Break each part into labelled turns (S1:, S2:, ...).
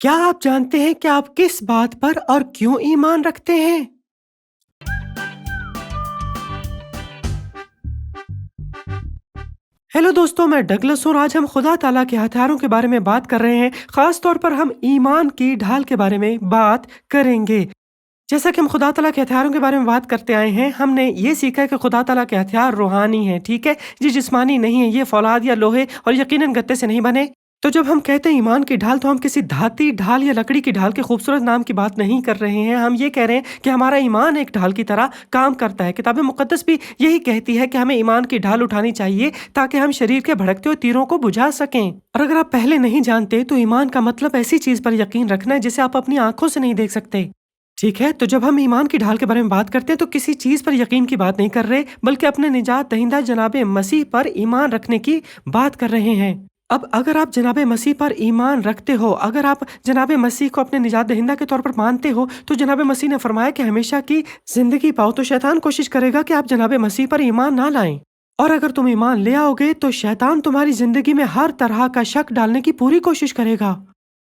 S1: क्या आप जानते हैं कि आप किस बात पर और क्यों ईमान रखते हैं? हेलो दोस्तों, मैं डगलस और आज हम खुदा ताला के हथियारों के बारे में बात कर रहे हैं। खास तौर पर हम ईमान की ढाल के बारे में बात करेंगे। जैसा कि हम खुदा ताला के हथियारों के बारे में बात करते आए हैं, हमने ये सीखा है कि खुदा ताला के हथियार रूहानी हैं, ठीक है? ये जिस्मानी नहीं है, ये फौलाद या लोहे और यकीनन गत्ते से नहीं बने। तो जब हम कहते हैं ईमान की ढाल, तो हम किसी धाती ढाल या लकड़ी की ढाल के खूबसूरत नाम की बात नहीं कर रहे हैं। हम ये कह रहे हैं कि हमारा ईमान एक ढाल की तरह काम करता है। किताब मुक़द्दस भी यही कहती है कि हमें ईमान की ढाल उठानी चाहिए ताकि हम शरीर के भड़कते हुए तीरों को बुझा सकें। और अगर आप पहले नहीं जानते, तो ईमान का मतलब ऐसी चीज़ पर यकीन रखना है जिसे आप अपनी आंखों से नहीं देख सकते। ठीक है, तो जब हम ईमान की ढाल के बारे में बात करते हैं, तो किसी चीज़ पर यकीन की बात नहीं कर रहे, बल्कि अपने निजात दहिंदा जनाबे मसीह पर ईमान रखने की बात कर रहे हैं। अब अगर आप जनाबे मसीह पर ईमान रखते हो, अगर आप जनाबे मसीह को अपने निजात दहिंदा के तौर पर मानते हो, तो जनाबे मसीह ने फरमाया कि हमेशा की ज़िंदगी पाओ। तो शैतान कोशिश करेगा कि आप जनाबे मसीह पर ईमान ना लाएं। और अगर तुम ईमान ले आओगे, तो शैतान तुम्हारी ज़िंदगी में हर तरह का शक डालने की पूरी कोशिश करेगा।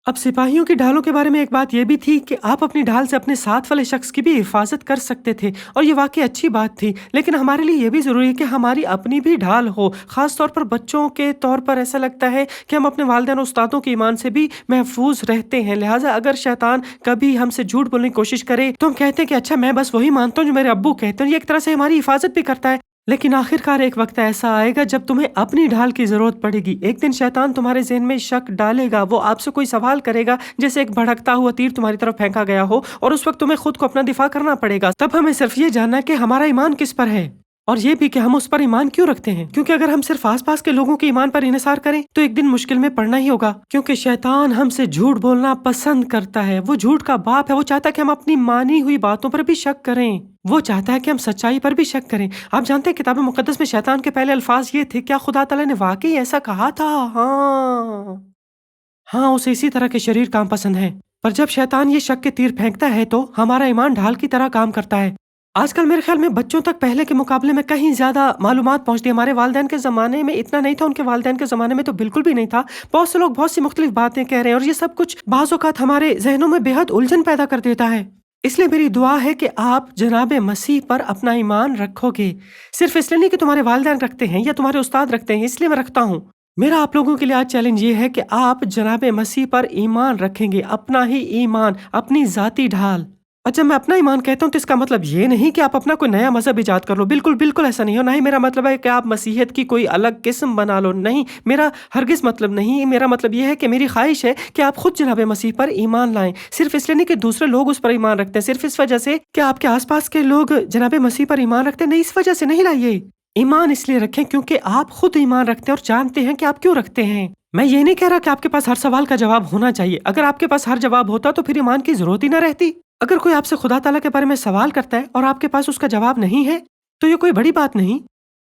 S1: अब सिपाहियों की ढालों के बारे में एक बात यह भी थी कि आप अपनी ढाल से अपने साथ वाले शख्स की भी हिफाजत कर सकते थे, और ये वाकई अच्छी बात थी। लेकिन हमारे लिए ये भी ज़रूरी है कि हमारी अपनी भी ढाल हो। ख़ास तौर पर बच्चों के तौर पर ऐसा लगता है कि हम अपने वालिदैन और उस्तादों के ईमान से भी महफूज रहते हैं। लिहाजा अगर शैतान कभी हमसे झूठ बोलने की कोशिश करे, तो हम कहते हैं कि अच्छा, मैं बस वही मानता हूँ जो मेरे अब्बू कहते हैं। ये एक तरह से हमारी हिफाजत भी करता है। लेकिन आखिरकार एक वक्त ऐसा आएगा जब तुम्हें अपनी ढाल की जरूरत पड़ेगी। एक दिन शैतान तुम्हारे ज़हन में शक डालेगा, वो आपसे कोई सवाल करेगा, जैसे एक भड़कता हुआ तीर तुम्हारी तरफ फेंका गया हो, और उस वक्त तुम्हें खुद को अपना दिफा करना पड़ेगा। तब हमें सिर्फ ये जानना है कि हमारा ईमान किस पर है, और ये भी कि हम उस पर ईमान क्यों रखते हैं। क्योंकि अगर हम सिर्फ आसपास के लोगों के ईमान पर इन्हिसार करें, तो एक दिन मुश्किल में पड़ना ही होगा। क्योंकि शैतान हमसे झूठ बोलना पसंद करता है। वो झूठ का बाप है। वो चाहता है कि हम अपनी मानी हुई बातों पर भी शक करें। वो चाहता है कि हम सच्चाई पर भी शक करें। आप जानते हैं, किताब मुक़द्दस में शैतान के पहले अल्फाज ये थे, क्या खुदा ताला ने वाकई ऐसा कहा था? हाँ, उसे इसी तरह के शरीर काम पसंद है। पर जब शैतान ये शक के तीर फेंकता है, तो हमारा ईमान ढाल की तरह काम करता है। आजकल मेरे ख्याल में बच्चों तक पहले के मुकाबले में कहीं ज्यादा मालूमात पहुंचती है। हमारे वालिदैन के ज़माने में इतना नहीं था, उनके वालिदैन के ज़माने में तो बिल्कुल भी नहीं था। बहुत से लोग बहुत सी मुख्तलिफ बातें कह रहे हैं, और ये सब कुछ बाज़ औक़ात हमारे जहनों में बेहद उलझन पैदा कर देता है। इसलिए मेरी दुआ है कि आप जनाबे मसीह पर अपना ईमान रखोगे। सिर्फ इसलिए नहीं कि तुम्हारे वालिदैन रखते हैं या तुम्हारे उस्ताद रखते हैं, इसलिए मैं रखता हूँ। मेरा आप लोगों के लिए आज चैलेंज ये है कि आप जनाबे मसीह पर ईमान रखेंगे, अपना ही ईमान, अपनी ज़ाती ढाल। और जब मैं अपना ईमान कहता हूँ, तो इसका मतलब ये नहीं कि आप अपना कोई नया मजहब इजाद कर लो। बिल्कुल बिल्कुल ऐसा नहीं हो। ना ही मेरा मतलब है कि आप मसीहत की कोई अलग किस्म बना लो। नहीं, मेरा हरगिज़ मतलब नहीं। मेरा मतलब ये है कि मेरी ख्वाहिश है कि आप खुद जनाबे मसीह पर ईमान लाएं। सिर्फ इसलिए नहीं कि दूसरे लोग उस पर ईमान रखते हैं, सिर्फ इस वजह से कि आपके आसपास के लोग जनाबे मसीह पर ईमान रखते हैं, नहीं, इस वजह से नहीं लाइए। ईमान इसलिए रखें क्योंकि आप खुद ईमान रखते हैं और जानते हैं कि आप क्यों रखते हैं। मैं ये नहीं कह रहा कि आपके पास हर सवाल का जवाब होना चाहिए। अगर आपके पास हर जवाब होता, तो फिर ईमान की जरूरत ही ना रहती। अगर कोई आपसे खुदा ताला के बारे में सवाल करता है और आपके पास उसका जवाब नहीं है, तो ये कोई बड़ी बात नहीं।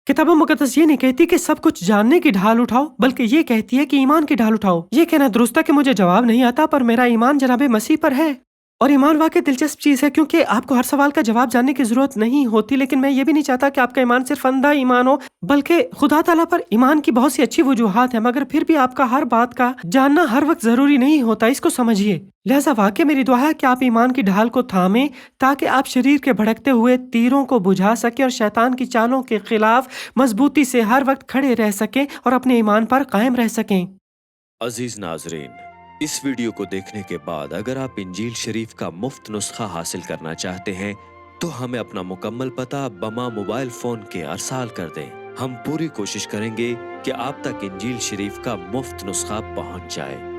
S1: किताब मुक़द्दस ये नहीं कहती कि सब कुछ जानने की ढाल उठाओ, बल्कि ये कहती है कि ईमान की ढाल उठाओ। ये कहना दुरुस्त है कि मुझे जवाब नहीं आता, पर मेरा ईमान जनाबे मसीह पर है। और ईमान वाकई दिलचस्प चीज़ है, क्योंकि आपको हर सवाल का जवाब जानने की ज़रूरत नहीं होती। लेकिन मैं ये भी नहीं चाहता कि आपका ईमान सिर्फ अंधा ईमान हो, बल्कि खुदा ताला पर ईमान की बहुत सी अच्छी वजूहात हैं, मगर फिर भी आपका हर बात का जानना हर वक्त ज़रूरी नहीं होता। इसको समझिए। लिहाजा वाकई मेरी दुआ है कि आप ईमान की ढाल को थामें, ताकि आप शरीर के भड़कते हुए तीरों को बुझा सकें और शैतान की चालों के खिलाफ मजबूती से हर वक्त खड़े रह सकें और अपने ईमान पर कायम रह सकें।
S2: अजीज नाजरीन, इस वीडियो को देखने के बाद अगर आप इंजील शरीफ का मुफ्त नुस्खा हासिल करना चाहते हैं, तो हमें अपना मुकम्मल पता बमा मोबाइल फ़ोन के अरसाल कर दें। हम पूरी कोशिश करेंगे कि आप तक इंजील शरीफ का मुफ्त नुस्खा पहुंच जाए।